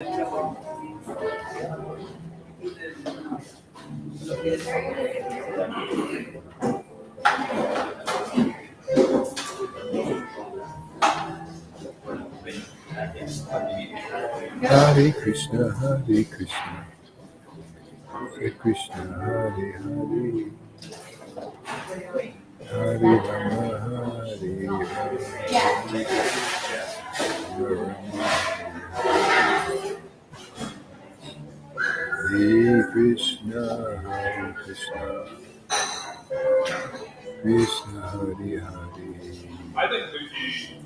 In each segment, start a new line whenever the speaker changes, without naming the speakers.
Hare Krishna, Hare Krishna, Hare Krishna, Hare Hare, Hare Rama, Hare Rama, Hare Krishna, Hare Krishna, Krishna Hare Hare,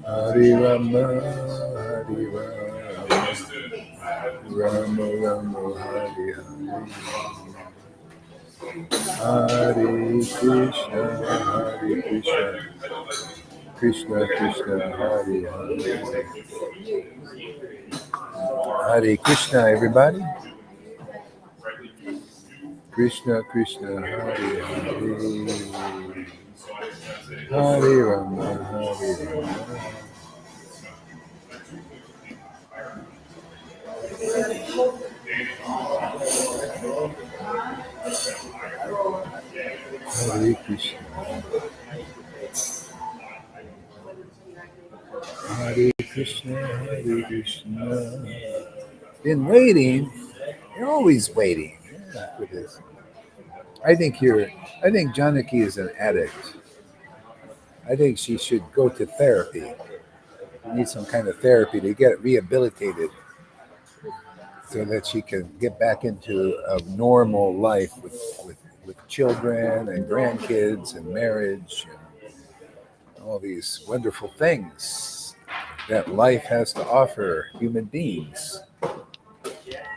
Hare Rama, Hare Rama, Rama Rama, Hare Hare. Hare Krishna, Hare Krishna, Krishna Krishna, Hare Hare. Hare Krishna, everybody. Krishna Krishna, Hare Hare. Hare Rama, Hare Rama. Hare Krishna. Hare Krishna, Hare Krishna. Been waiting. You're always waiting for this. I think Janaki is an addict. I think she should go to therapy. You need some kind of therapy to get rehabilitated so that she can get back into a normal life with children and grandkids and marriage and all these wonderful things that life has to offer human beings,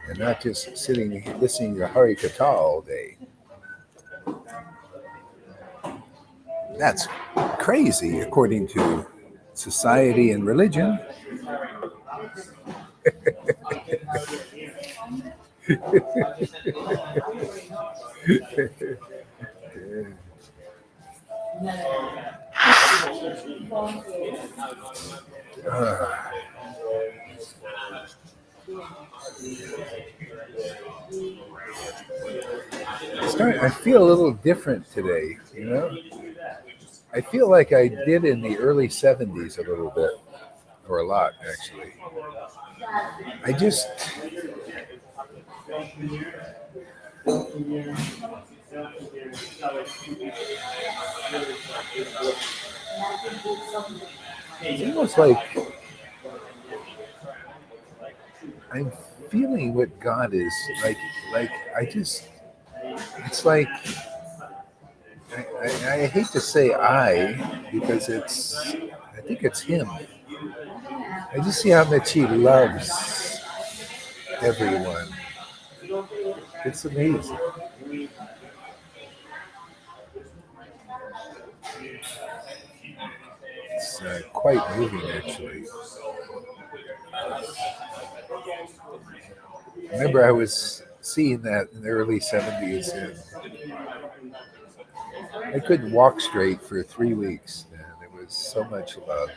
and not just sitting listening to Hari Katha all day. That's crazy according to society and religion. I feel a little different today, you know? I feel like I did in the early 70s a little bit, or a lot, actually. I just... It's almost like I'm feeling what God is like. It's like, I hate to say I, because I think it's Him. I just see how much He loves everyone. It's amazing. It's quite moving, actually. I remember I was seeing that in the early 70s, and I couldn't walk straight for 3 weeks, man. There was so much love.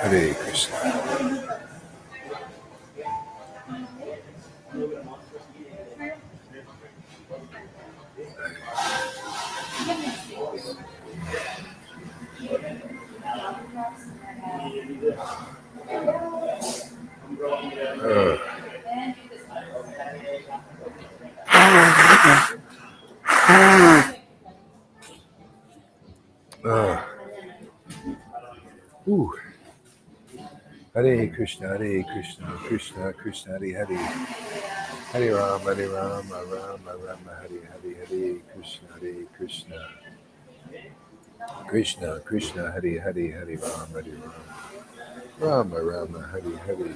Hare Krishna. Ooh. Hare Krishna, Krishna Krishna, Hare Hare, Hare Rama, Rama Rama, Hare Hare, Hare Krishna, Krishna Krishna, Hare Hare, Hare Rama, Rama Rama, Hare Hare,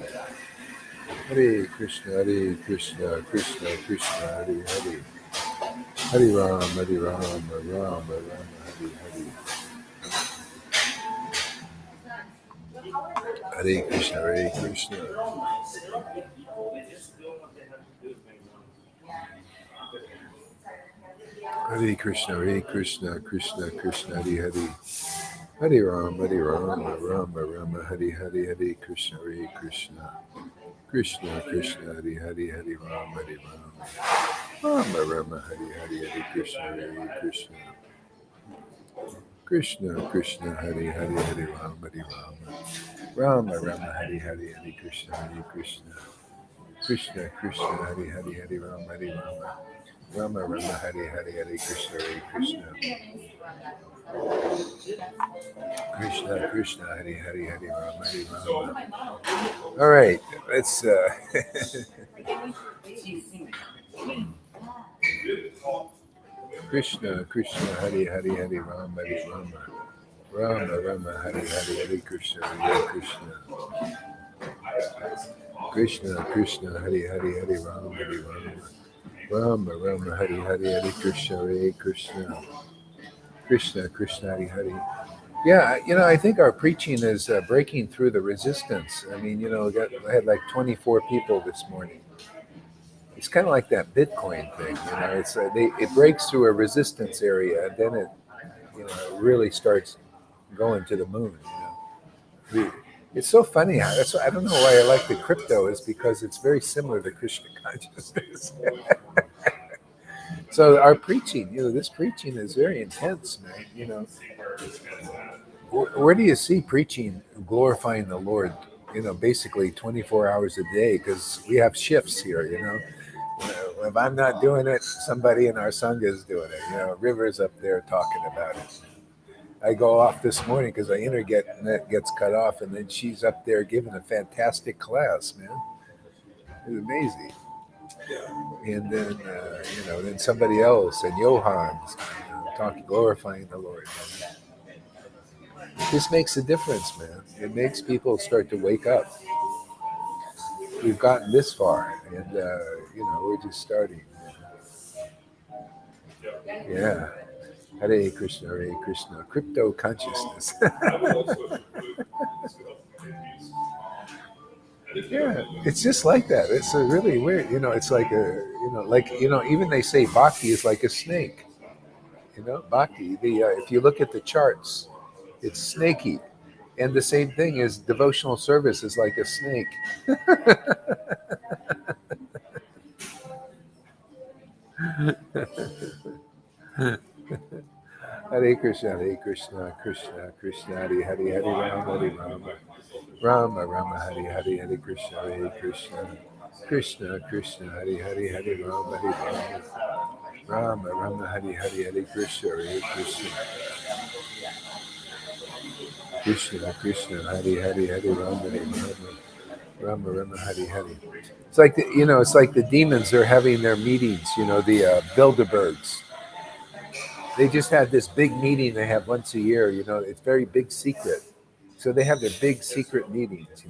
Hare Krishna, Krishna Krishna, Hare Hare, Hare Rama, Rama Hare Hare. Hare Krishna, Hare Krishna. Hare Krishna, Krishna Krishna, Hare Hare. Hare Rama, Rama Hare Hare, Hare Krishna, Krishna Krishna, Hare Hare, Hare Rama, Rama Hare Hare, Hare Krishna, Krishna Hare Hare, Hare Rama, Rama Hare Hare, Hare Krishna, Krishna Hare Hare, Hare Rama, Rama Hare Hare, Hare Krishna, Krishna Hare Hare, Hare Rama. All right, let's. Krishna Hare Hare, Hare Rama, Rama Hare Hare, Hare Krishna, Krishna Hare Hare, Hare Rama, Rama Hare Hare, Hare Krishna, Krishna Hare Hare. Yeah, I think our preaching is breaking through the resistance. I mean, I had like 24 people this morning. It's kind of like that Bitcoin thing, It's it breaks through a resistance area, and then it really starts going to the moon. It's so funny. That's why I don't know why I like the crypto, is because it's very similar to Krishna consciousness. So our preaching, this preaching is very intense, man. Where do you see preaching glorifying the Lord? Basically 24 hours a day, because we have shifts here. If I'm not doing it, somebody in our sangha is doing it. River's up there talking about it. I go off this morning because our internet gets cut off, and then she's up there giving a fantastic class, man. It's amazing. And then, then somebody else, and Johan's talking, glorifying the Lord. This makes a difference, man. It makes people start to wake up. We've gotten this far, and we're just starting. Yeah. Hare Krishna, crypto consciousness. Yeah, it's just like that. It's a really weird, it's like even they say bhakti is like a snake. Bhakti, if you look at the charts, it's snaky. And the same thing is devotional service is like a snake. Hare Krishna, Krishna Hare Hare, Hare Rama, Rama Hare Hare, Hare Krishna, Krishna Hare Hare, Hare Rama Hare Hare, Hare Krishna, Krishna Hare Hare, Hare Rama Hare Hare. It's like it's like the demons are having their meetings. The Bilderbergs. They just had this big meeting they have once a year. It's very big secret. So they have their big secret meetings.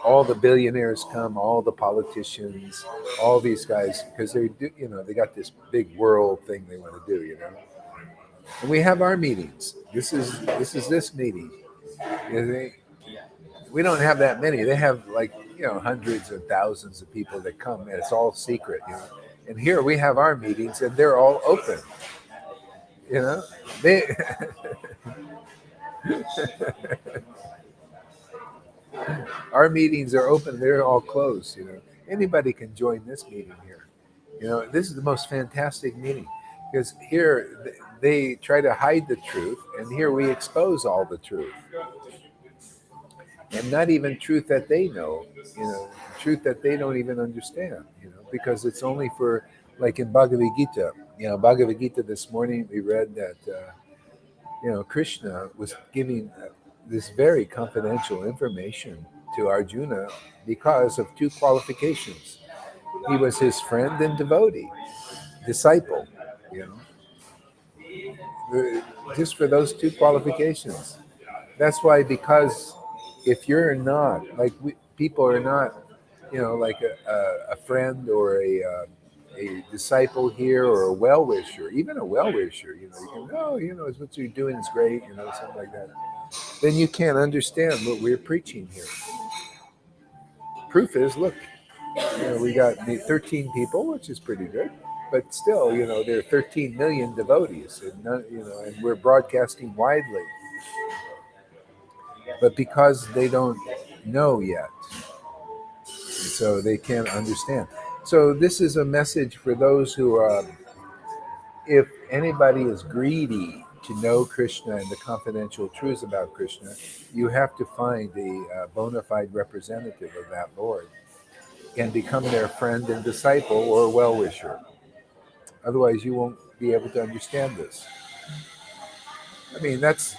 All the billionaires come, all the politicians, all these guys, because they got this big world thing they want to do. And we have our meetings. This is this meeting. We don't have that many. They have like hundreds and thousands of people that come, and it's all secret. And here we have our meetings, and they're all open. They our meetings are open. They're all closed. Anybody can join this meeting here. This is the most fantastic meeting, because here they try to hide the truth, and here we expose all the truth. And not even truth that they know, truth that they don't even understand, because it's only for, like in Bhagavad Gita. Bhagavad Gita this morning, we read that, Krishna was giving this very confidential information to Arjuna because of two qualifications. He was his friend and devotee, disciple, you know, just for those two qualifications. That's why, because if you're not, like people are not, like a friend or a disciple here or a well wisher, even a well wisher, you can, oh, what you're doing is great, something like that. Then you can't understand what we're preaching here. Proof is, look, we got 13 people, which is pretty good, but still, there are 13 million devotees, and and we're broadcasting widely. But because they don't know yet, so they can't understand. So this is a message for those who, if anybody is greedy to know Krishna and the confidential truths about Krishna, you have to find a bona fide representative of that Lord and become their friend and disciple or well-wisher. Otherwise, you won't be able to understand this. I mean, that's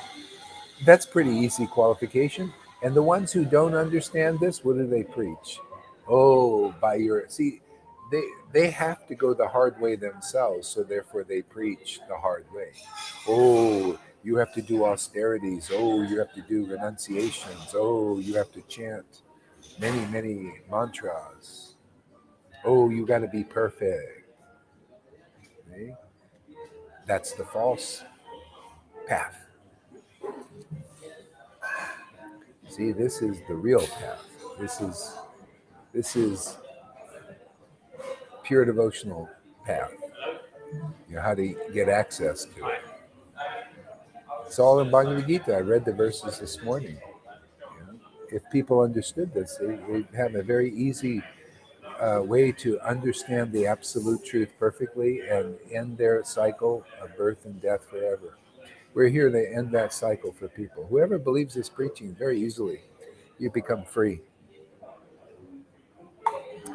pretty easy qualification. And the ones who don't understand this, what do they preach? Oh, they have to go the hard way themselves, so therefore they preach the hard way. Oh, you have to do austerities. Oh, you have to do renunciations. Oh, you have to chant many, many mantras. Oh, you got to be perfect. Okay? That's the false path. See, this is the real path. This is pure devotional path. How to get access to it. It's all in Bhagavad Gita. I read the verses this morning. If people understood this, they have a very easy way to understand the absolute truth perfectly and end their cycle of birth and death forever. We're here to end that cycle for people. Whoever believes this preaching, very easily, you become free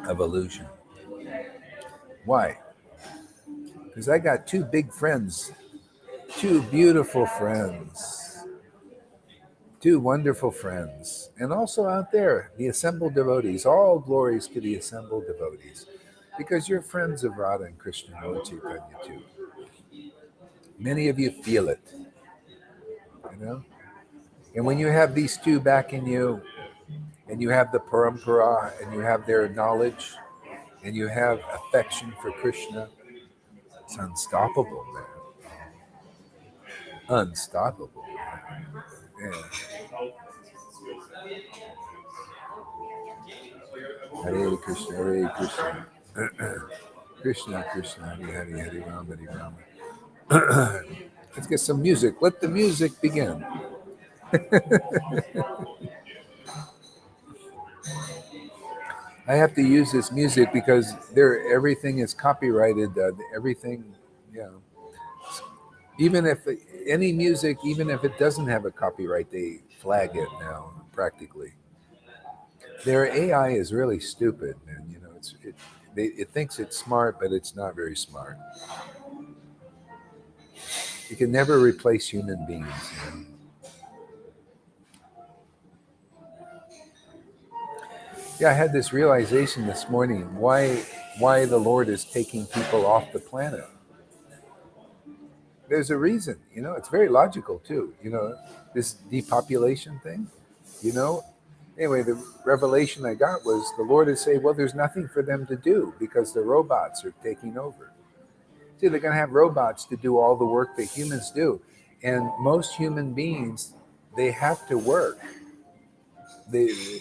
of illusion. Why? Because I got two big friends, two beautiful friends, two wonderful friends, and also out there, the assembled devotees. All glories to the assembled devotees, because you're friends of Radha and Krishna and Lord Caitanya too. Many of you feel it, And when you have these two backing you, and you have the parampara, and you have their knowledge, and you have affection for Krishna, it's unstoppable, man. Unstoppable. Yeah. Hare Krishna, Hare Krishna. Krishna, Krishna, Hare Hare, Hare Rama, Hare Rama. Let's get some music. Let the music begin. I have to use this music because everything is copyrighted. Everything, even if any music, even if it doesn't have a copyright, they flag it now practically. Their AI is really stupid, man. It thinks it's smart, but it's not very smart. You can never replace human beings. Yeah, I had this realization this morning why the Lord is taking people off the planet. There's a reason, it's very logical too, this depopulation thing, Anyway, the revelation I got was the Lord is saying, well, there's nothing for them to do because the robots are taking over. See, they're going to have robots to do all the work that humans do. And most human beings, they have to work. They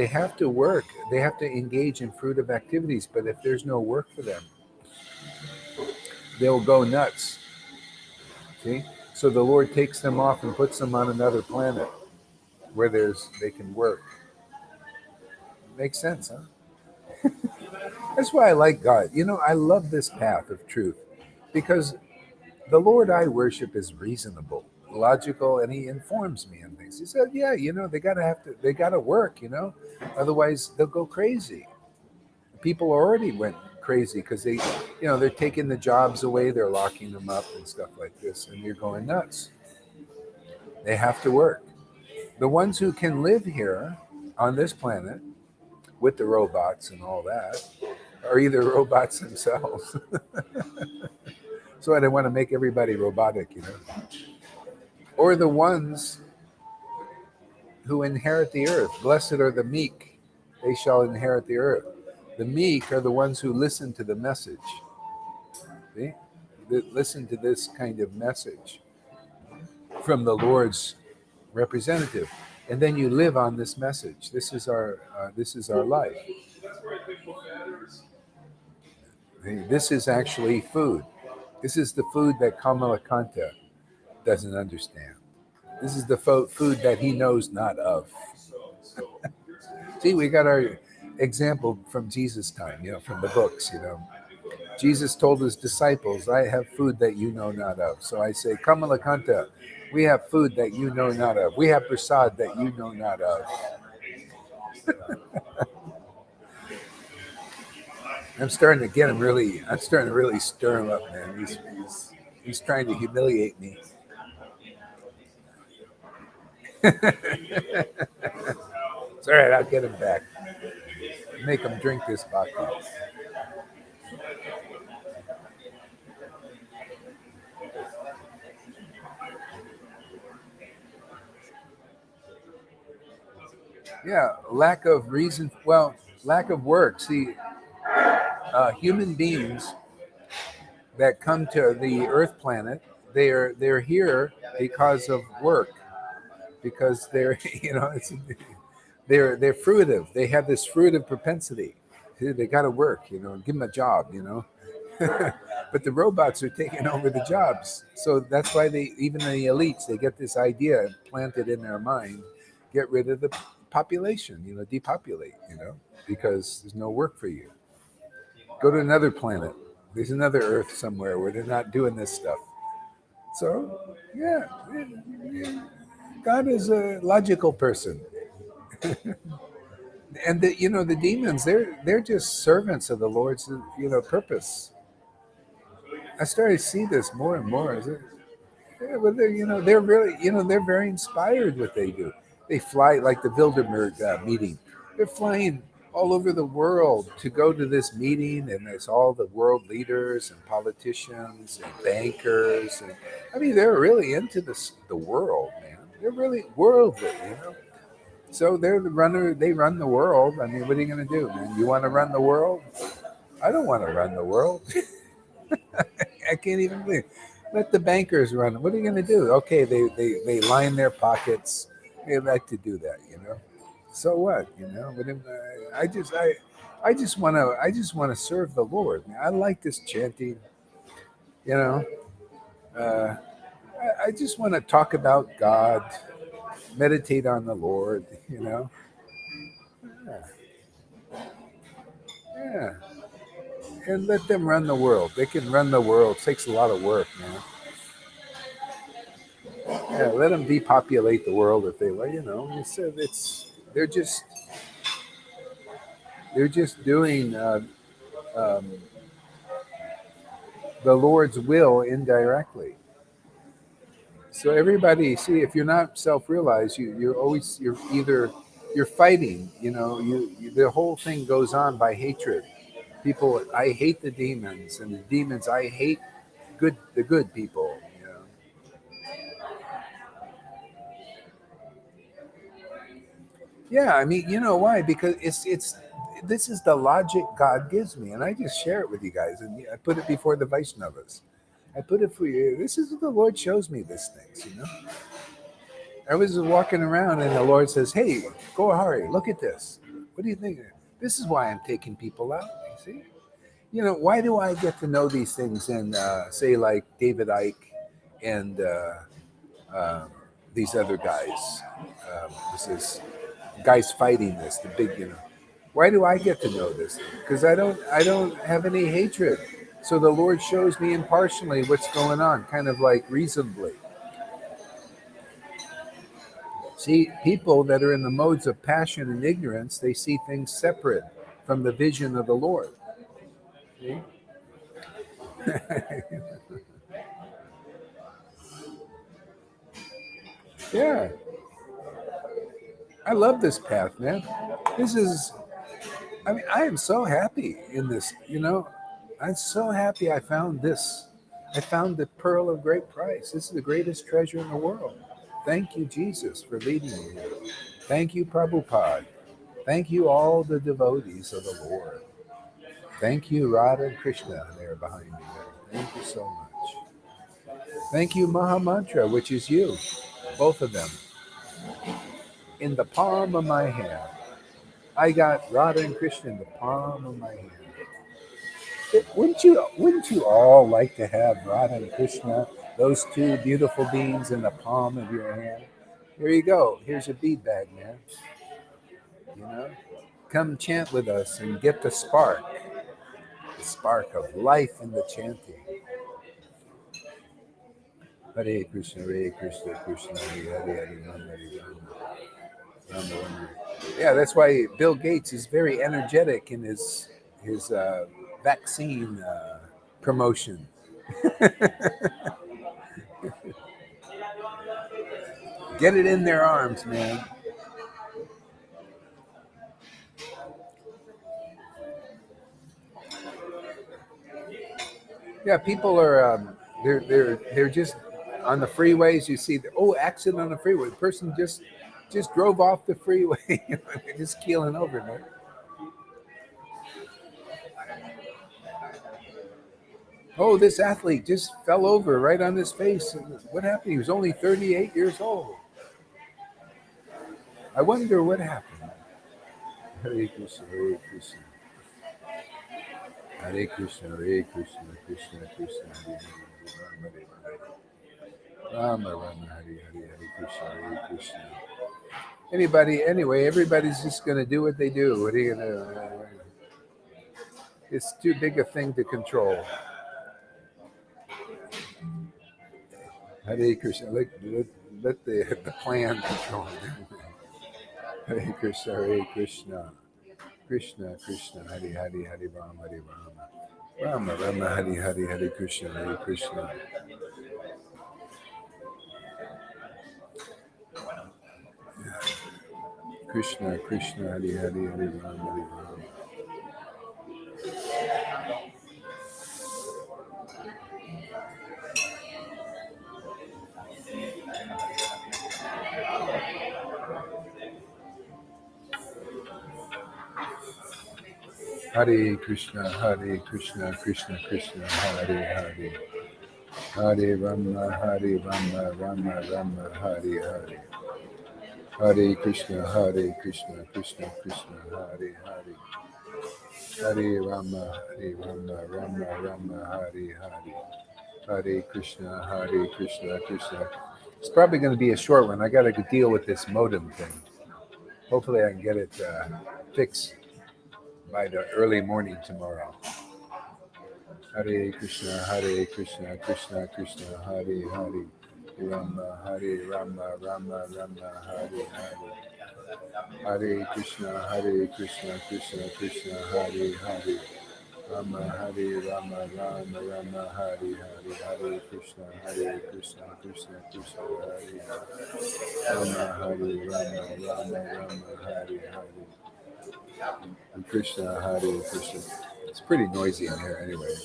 have to work. They have to engage in fruitive activities. But if there's no work for them, they'll go nuts. See? So the Lord takes them off and puts them on another planet where they can work. Makes sense, huh? That's why I like God. I love this path of truth because the Lord I worship is reasonable, logical, and he informs me on things. He said, yeah, they gotta work, otherwise they'll go crazy. People already went crazy because they're taking the jobs away, they're locking them up and stuff like this, and you're going nuts. They have to work. The ones who can live here on this planet with the robots and all that are either robots themselves. So I don't want to make everybody robotic, or the ones who inherit the earth. Blessed are the meek, they shall inherit the earth. The meek are the ones who listen to the message. See? Listen to this kind of message from the Lord's representative, and then you live on this message. This is our life. This is actually food. This is the food that Kamalakanta doesn't understand. This is the food that he knows not of. See, we got our example from Jesus' time, from the books. Jesus told his disciples, I have food that you know not of. So I say, Kamalakanta, we have food that you know not of. We have prasad that you know not of. I'm starting to really stir him up, man. He's trying to humiliate me. It's all right, I'll get him back. Make him drink this bhakti. Yeah, lack of reason. Well, lack of work. See, human beings that come to the Earth planet, they're here because of work, because they're they're fruitive. They have this fruitive propensity. They got to work. Give them a job. But the robots are taking over the jobs. So that's why even the elites, they get this idea planted in their mind, get rid of the population, depopulate, because there's no work for you. Go to another planet. There's another Earth somewhere where they're not doing this stuff. So, yeah, God is a logical person. And the demons, they're just servants of the Lord's purpose. I started to see this more and more. Yeah, but they're really, they're very inspired what they do. They fly like the Bilderberg meeting. They're flying all over the world to go to this meeting, and it's all the world leaders and politicians and bankers. And I mean, they're really into the world, man. They're really worldly. So they're the runner. They run the world. I mean, what are you going to do, man? You want to run the world? I don't want to run the world. I can't even believe. Let the bankers run. What are you going to do? Okay, they line their pockets. They like to do that. So what? But I just want to serve the Lord. I like this chanting. You know, uh, I just want to talk about God, meditate on the Lord. Yeah, yeah, and let them run the world. They can run the world. It takes a lot of work, man. Yeah, let them depopulate the world if they like. They're just doing um, the Lord's will indirectly. So everybody, see, if you're not self-realized, you're fighting. The whole thing goes on by hatred. People, I hate the demons, and the demons, I hate the good people. Yeah, I mean, you know why? Because it's this is the logic God gives me, and I just share it with you guys, and I put it before the Vaishnavas. I put it for you. This is what the Lord shows me these things. I was walking around, and the Lord says, "Hey, go Hari, look at this. What do you think? This is why I'm taking people out. You see? Why do I get to know these things in, say, like David Icke and um, these other guys? This is guys fighting this, the big. Why do I get to know this? Because I don't have any hatred. So the Lord shows me impartially what's going on, kind of like reasonably. See, people that are in the modes of passion and ignorance, they see things separate from the vision of the Lord. See? Yeah, I love this path, man. This is, I mean, I am so happy in this, I'm so happy I found this. I found the pearl of great price. This is the greatest treasure in the world. Thank you, Jesus, for leading me here. Thank you, Prabhupada. Thank you, all the devotees of the Lord. Thank you, Radha and Krishna, there behind me. Thank you so much. Thank you, Mahamantra, which is you, both of them, in the palm of my hand. I got Radha and Krishna in the palm of my hand. Wouldn't you all like to have Radha and Krishna, those two beautiful beings, in the palm of your hand? Here you go. Here's your bead bag, man. Come chant with us and get the spark of life in the chanting. Hare Krishna, Krishna, Hare Hare, Rama, Rama, Rama. Yeah, that's why Bill Gates is very energetic in his vaccine promotion. Get it in their arms, man. Yeah, people are they're just on the freeways. You see, accident on the freeway. The person just drove off the freeway. They're just keeling over, man. Oh, this athlete just fell over right on his face. What happened? He was only 38 years old. I wonder what happened. Hare Krishna, Hare Krishna. Hare Krishna, Hare Krishna, Krishna Krishna, Hare Hare, Rama Rama, Hare Hare, Hare Krishna, Hare Krishna. Anyway, everybody's just going to do what they do. What are you going to? It's too big a thing to control. Hare Krishna, let the plan control them. Hare Krishna, Hare Krishna, Krishna Krishna, Hare Hare, Hare Rama, Hare Rama, Rama Rama, Hare Hare, Hare Krishna, Hare Krishna. Krishna Krishna, Hare Hare, Hare Rama, Hare Rama. Hare Krishna, Krishna Krishna, Hare Hare. Hare Rama, Rama Rama, Hare Hare. Hare Krishna, Krishna Krishna, Hare Hare. Hare Rama, Rama Rama, Hare Hare. Hare Krishna, Krishna. It's probably going to be a short one. I got to deal with this modem thing. Hopefully I can get it fixed by the early morning tomorrow. Hare Krishna, Krishna Krishna, Hare Hare. Rama, Rama Rama, Hare Hare. Hare Krishna, Krishna Krishna, Hare Hare. Rama, Rama Rama, Hare Hare. Hare Krishna, Krishna Krishna, Hare Hare. Rama, Rama Rama, Hare Hare. Krishna, Hare Krishna. It's pretty noisy in here anyway.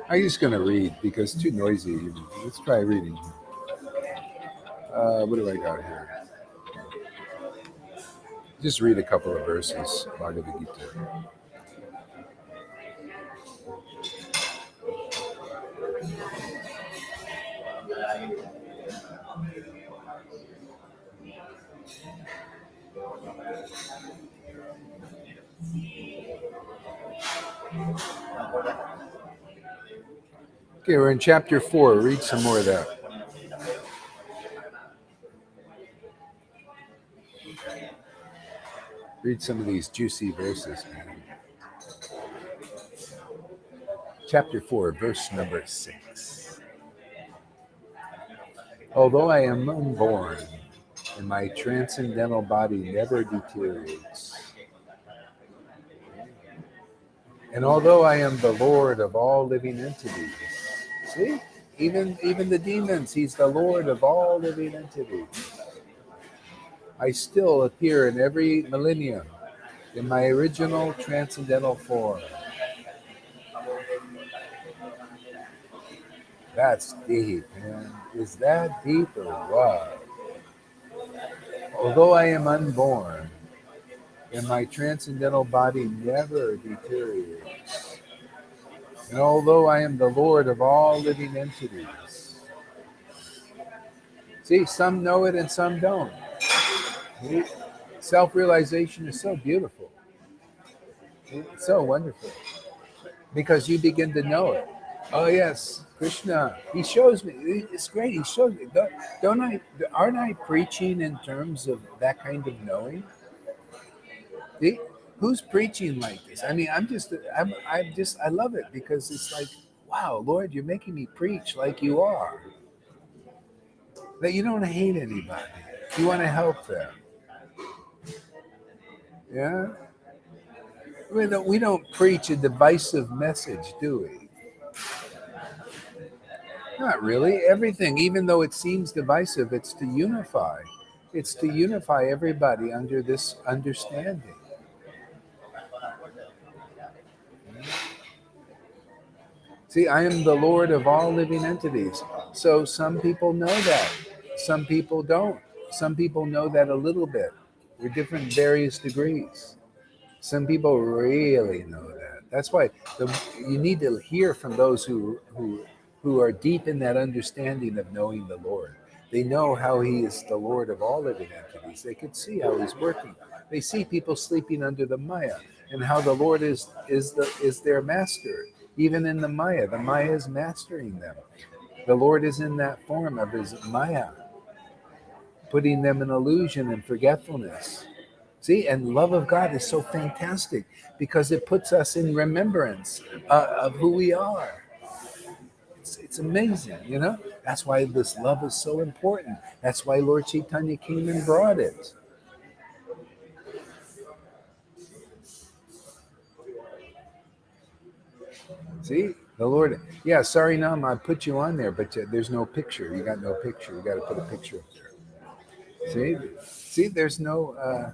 I'm just going to read because it's too noisy. Let's try reading. What do I got here? Just read a couple of verses. Bhagavad Gita. Okay, we're in chapter 4. Read some more of that. Read some of these juicy verses, man. Chapter 4, verse number 6. Although I am unborn, and my transcendental body never deteriorates, and although I am the Lord of all living entities, see? Even the demons, he's the Lord of all living entities. I still appear in every millennium in my original transcendental form. That's deep, man. Is that deep or what? Although I am unborn, and my transcendental body never deteriorates, and although I am the Lord of all living entities, see, some know it and some don't. Self-realization is so beautiful. It's so wonderful because you begin to know it. Oh yes, Krishna. He shows me. It's great. He shows me. Don't I? Aren't I preaching in terms of that kind of knowing? See, who's preaching like this? I mean, I love it because it's like, wow, Lord, you're making me preach like you are. That you don't hate anybody. You want to help them. Yeah. We don't preach a divisive message, do we? Not really. Everything, even though it seems divisive, it's to unify. It's to unify everybody under this understanding. See, I am the Lord of all living entities. So some people know that. Some people don't. Some people know that a little bit. We're different various degrees. Some people really know that. That's why you need to hear from those who are deep in that understanding of knowing the Lord. They know how He is the Lord of all living entities. They could see how He's working. They see people sleeping under the Maya, and how the Lord is their master. Even in the Maya is mastering them. The Lord is in that form of His Maya, putting them in illusion and forgetfulness. See, and love of God is so fantastic because it puts us in remembrance of who we are. It's amazing, you know? That's why this love is so important. That's why Lord Caitanya came and brought it. See, the Lord, yeah, sorry, Nam, I put you on there, but there's no picture. You got no picture. You got to put a picture up there. See, there's no.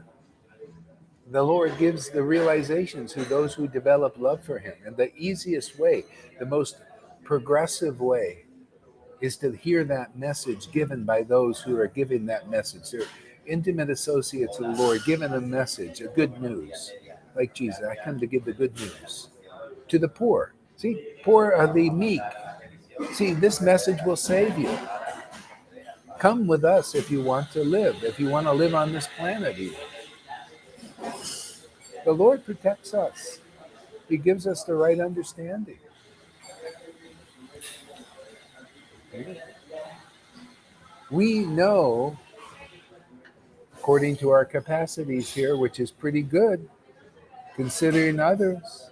The Lord gives the realizations to those who develop love for Him. And the easiest way, the most progressive way, is to hear that message given by those who are giving that message. They're intimate associates of the Lord, giving a message, a good news. Like Jesus, I come to give the good news to the poor. See, poor are the meek. See, this message will save you. Come with us if you want to live, if you want to live on this planet even. The Lord protects us. He gives us the right understanding. We know, according to our capacities here, which is pretty good, considering others.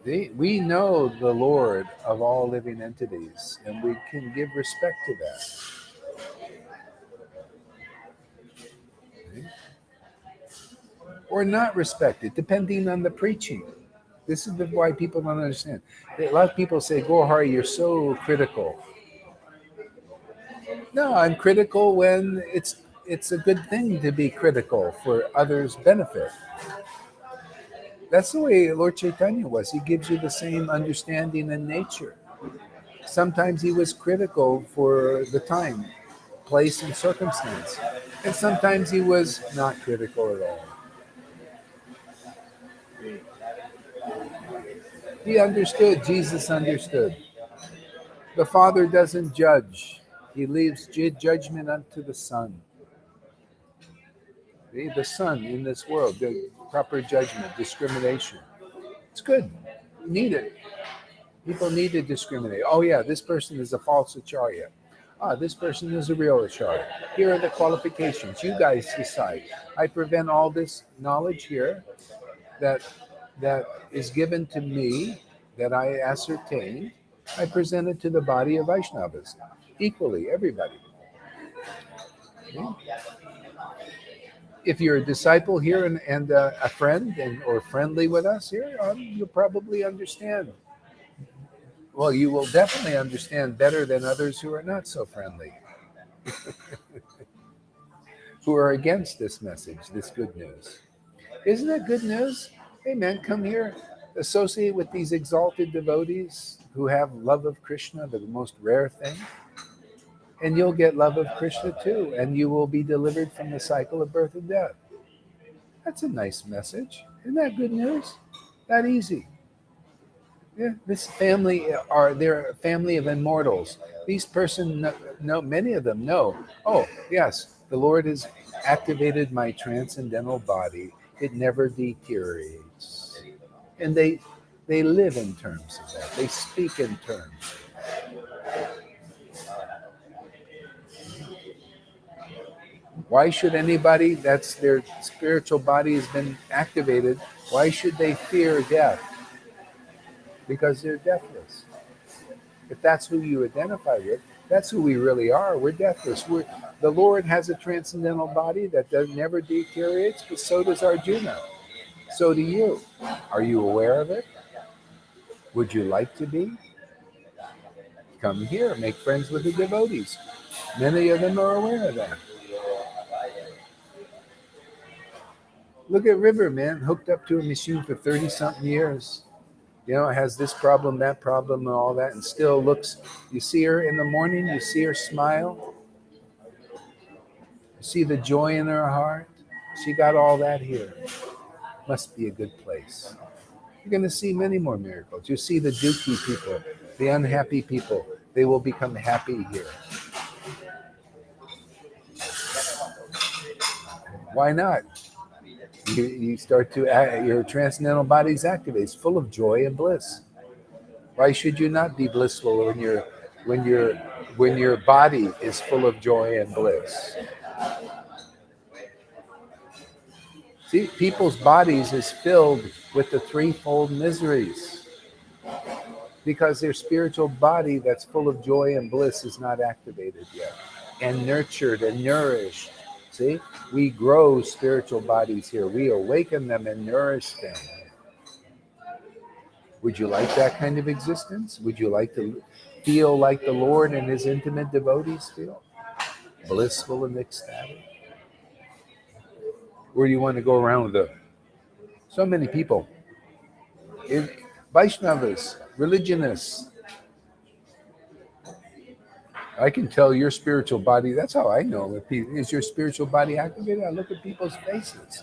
We know the Lord of all living entities, and we can give respect to that. Or not respect it, depending on the preaching. This is why people don't understand. A lot of people say, "Go Hari, you're so critical." No, I'm critical when it's a good thing to be critical for others' benefit. That's the way Lord Caitanya was. He gives you the same understanding in nature. Sometimes he was critical for the time, place, and circumstance. And sometimes he was not critical at all. He understood. Jesus understood. The Father doesn't judge. He leaves judgment unto the Son. The Son in this world, the proper judgment, discrimination. It's good. You need it. People need to discriminate. Oh yeah, this person is a false acharya. This person is a real acharya. Here are the qualifications. You guys decide. I prevent all this knowledge here that is given to me, that I ascertain. I present it to the body of Vaishnavas equally, everybody. Okay? If you're a disciple here and a friend or friendly with us here, you'll probably understand. Well, you will definitely understand better than others who are not so friendly. who are against this message, this good news. Isn't that good news? Hey man, come here, associate with these exalted devotees who have love of Krishna, the most rare thing, and you'll get love of Krishna too, and you will be delivered from the cycle of birth and death. That's a nice message. Isn't that good news? That easy. Yeah, this family they're a family of immortals. These know many of them know. Oh yes, the Lord has activated my transcendental body. It never deteriorates, and they live in terms of that. They speak in terms. Why should anybody that's their spiritual body has been activated? Why should they fear death? Because they're deathless. If that's who you identify with, that's who we really are. We're deathless. The Lord has a transcendental body that never deteriorates, but so does Arjuna. So do you. Are you aware of it? Would you like to be? Come here, make friends with the devotees. Many of them are aware of that. Look at River, man, hooked up to a machine for 30 something years. You know, has this problem, that problem, and all that, and still looks. You see her in the morning, you see her smile, you see the joy in her heart. She got all that here. Must be a good place. You're going to see many more miracles. You see the dukey people, the unhappy people. They will become happy here. Why not? You start to your transcendental body's activated. It's full of joy and bliss. Why should you not be blissful when your when your body is full of joy and bliss? See, people's bodies is filled with the threefold miseries because their spiritual body that's full of joy and bliss is not activated yet and nurtured and nourished. See, we grow spiritual bodies here. We awaken them and nourish them. Would you like that kind of existence? Would you like to feel like the Lord and his intimate devotees feel? Blissful and ecstatic? Or do you want to go around with so many people? Vaishnavas, religionists. I can tell your spiritual body, that's how I know. Is your spiritual body activated? I look at people's faces.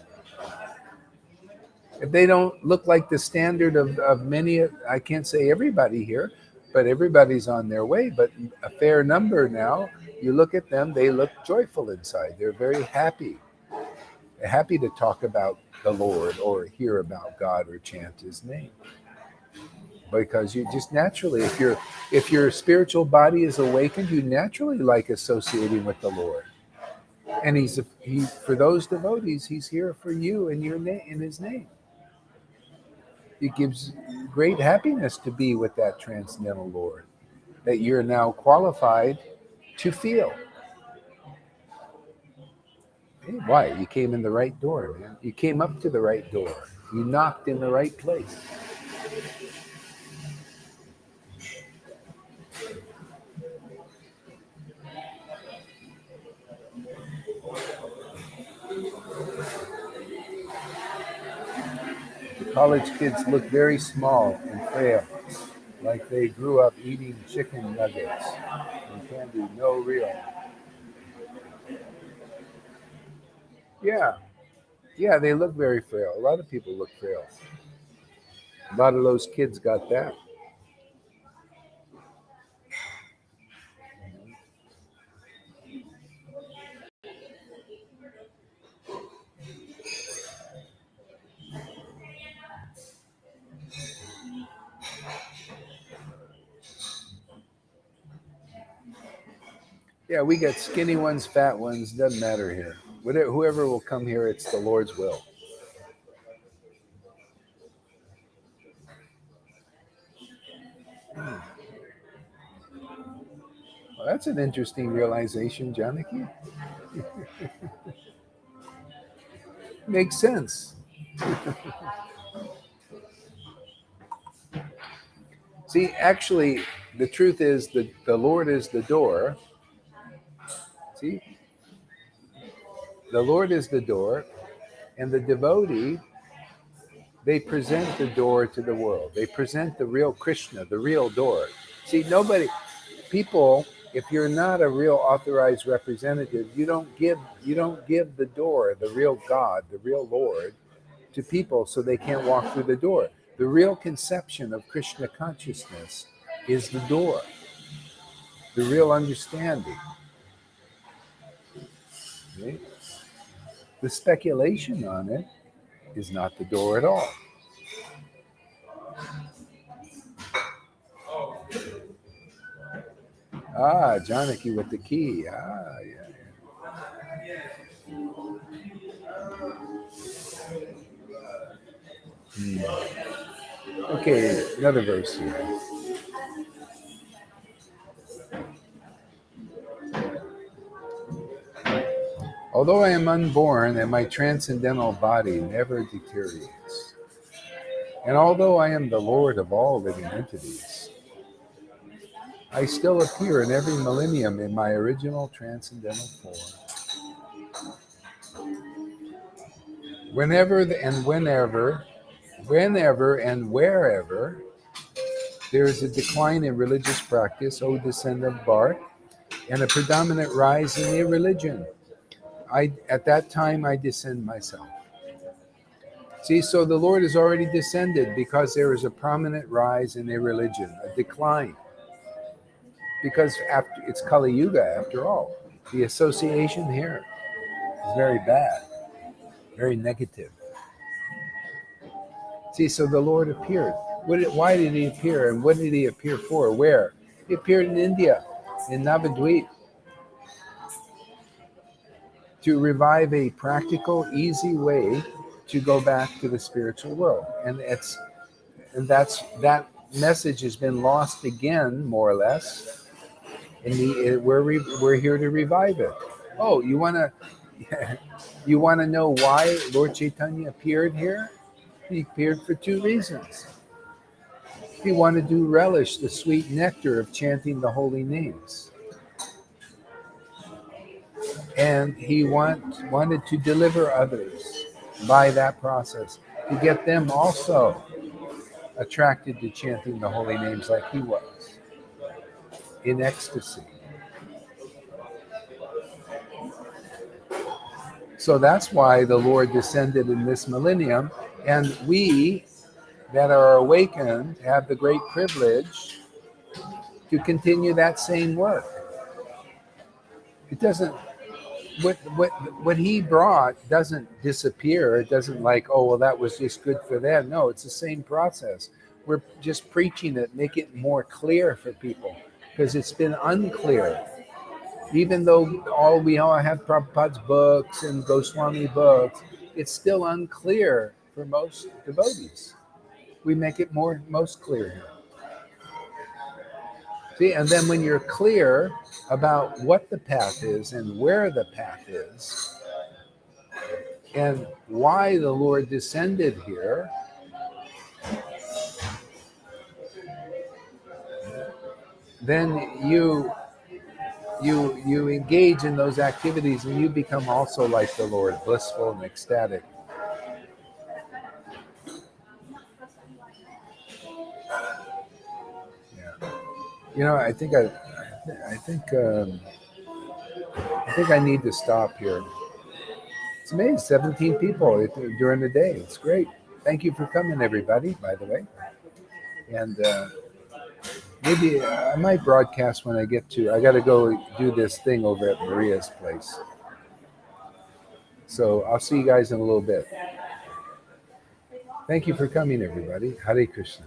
If they don't look like the standard of many, I can't say everybody here, but everybody's on their way. But a fair number now, you look at them, they look joyful inside. They're very happy. They're happy to talk about the Lord or hear about God or chant his name. Because you just naturally, if your spiritual body is awakened, you naturally like associating with the Lord. And he for those devotees, he's here for you in your name, in his name. It gives great happiness to be with that transcendental Lord that you're now qualified to feel. Hey, why? You came in the right door, man. You came up to the right door. You knocked in the right place. The college kids look very small and frail, like they grew up eating chicken nuggets and candy, no real. Yeah, yeah, they look very frail. A lot of people look frail. A lot of those kids got that. Yeah, we got skinny ones, fat ones, doesn't matter here. Whoever will come here, it's the Lord's will. Well, that's an interesting realization, Janaki. Makes sense. See, actually, the truth is that the Lord is the door. The Lord is the door, and the devotee, they present the door to the world. They present the real Krishna, the real door. See, people, if you're not a real authorized representative, you don't give the door, the real God, the real Lord, to people so they can't walk through the door. The real conception of Krishna consciousness is the door, the real understanding. Okay? The speculation on it is not the door at all. Ah, Janaki with the key. Ah, yeah. Okay, another verse here. Although I am unborn and my transcendental body never deteriorates, and although I am the Lord of all living entities, I still appear in every millennium in my original transcendental form. Whenever and wherever there is a decline in religious practice, O descendant of Bart, and a predominant rise in irreligion, at that time I descend myself. See, so the Lord has already descended because there is a prominent rise in irreligion, a decline. Because it's Kali Yuga after all. The association here is very bad, very negative. See, so the Lord appeared. Why did he appear, and what did he appear for? Where? He appeared in India, in Navadvip, to revive a practical, easy way to go back to the spiritual world. And that message has been lost again, more or less. And we're here to revive it. Oh, you want to know why Lord Caitanya appeared here? He appeared for two reasons. He wanted to relish the sweet nectar of chanting the holy names. And he wanted to deliver others by that process, to get them also attracted to chanting the holy names like he was, in ecstasy. So that's why the Lord descended in this millennium, and we that are awakened have the great privilege to continue that same work. It doesn't, what he brought doesn't disappear. It doesn't like, oh, well, that was just good for them. No, it's the same process. We're just preaching it, make it more clear for people, because it's been unclear. Even though we all have Prabhupada's books and Goswami books, it's still unclear for most devotees. We make it most clear here. See, and then when you're clear about what the path is and where the path is and why the Lord descended here, then you engage in those activities and you become also like the Lord, blissful and ecstatic. Yeah. I think I need to stop here. It's amazing, 17 people during the day. It's great. Thank you for coming, everybody, by the way. And maybe I might broadcast when I got to go do this thing over at Maria's place. So I'll see you guys in a little bit. Thank you for coming, everybody. Hare Krishna.